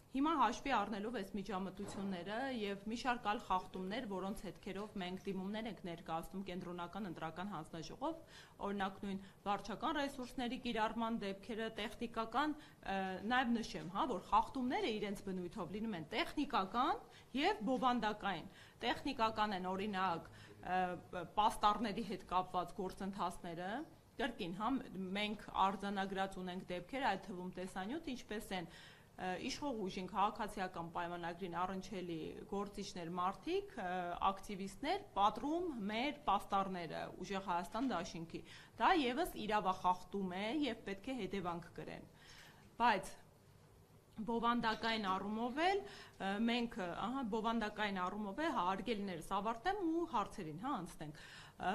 Հիմա հաշվի առնելով այս միջամտությունները եւ մի շարք այլ խախտումներ, որոնց հետքերով մենք դիմումներ ենք ներկայացնում կենտրոնական ընտրական հանձնաժողով, օրինակ նույն վարչական ռեսուրսների կիրառման դեպքերը, տեխնիկական, նաեւ նշեմ, որ խախտումները իրենց բնույթով լինում են տեխնիկական եւ բովանդակային։ Տեխնիկական են օրինակ պաստառների հետ կապված գործընթացները, կրկին, մենք արձանագրած ունենք դեպքեր, այդ թվում տեսանյութ, ինչպես են իշխող ուժին քաղաքացիական պայմանագրին առնչելի գործիչներ, մարդիկ, ակտիվիստներ պատռում մեր պաստառները Ուժեղ Հայաստան դաշինքի։ Դա եւս իրավախախտում է եւ պետք է հետևանք կրեն։ Բայց բովանդակային առումով էլ մենք, բովանդակային առումով է հարգելիներս ավարտեմ ու հարցերին անցնենք։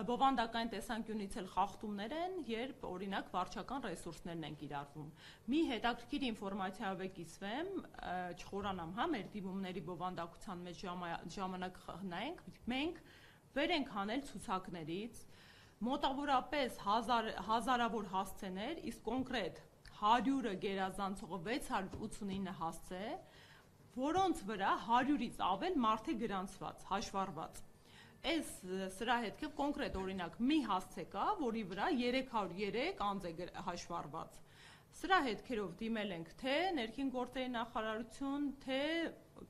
Բովանդակային տեսանկյունից էլ խախտումներ են, երբ օրինակ վարչական ռեսուրսներն են կիրառվում։ Մի հետաքրքիր ինֆորմացիայով է կիսվեմ, չխորանամ, մեր դիմումների բովանդակության մեջ ժամանակ հնայենք, մենք վեր ենք հանել ցուցակներից մոտավորապես հազարավոր հասցեներ, իսկ կոնկրետ 100-ը գերազանցող 689 հասցե, որոնց վրա 100-ից ավել մարդ է գրանցված, հաշվառված։ Սրա հետքով կոնկրետ օրինակ մի հասցե կա, որի վրա 303 անձ է հաշվառված։ Սրա հետքերով դիմել ենք թե ներքին գործերի նախարարություն, թե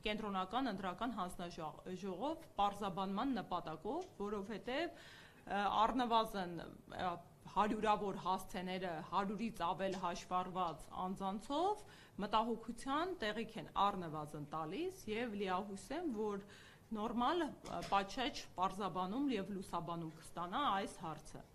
կենտրոնական ընտրական հանձնաժողով պարզաբանման նպատակով, որովհետև առնվազն հարյուրավոր հասցեները 100-ից ավել հաշվառված անձանցով մտահոգության տեղիք են առնվազն տալիս եւ լիահույս եմ, որ նորմալ պատշաճ պարզաբանում եւ լուսաբանում կստանա այս հարցը։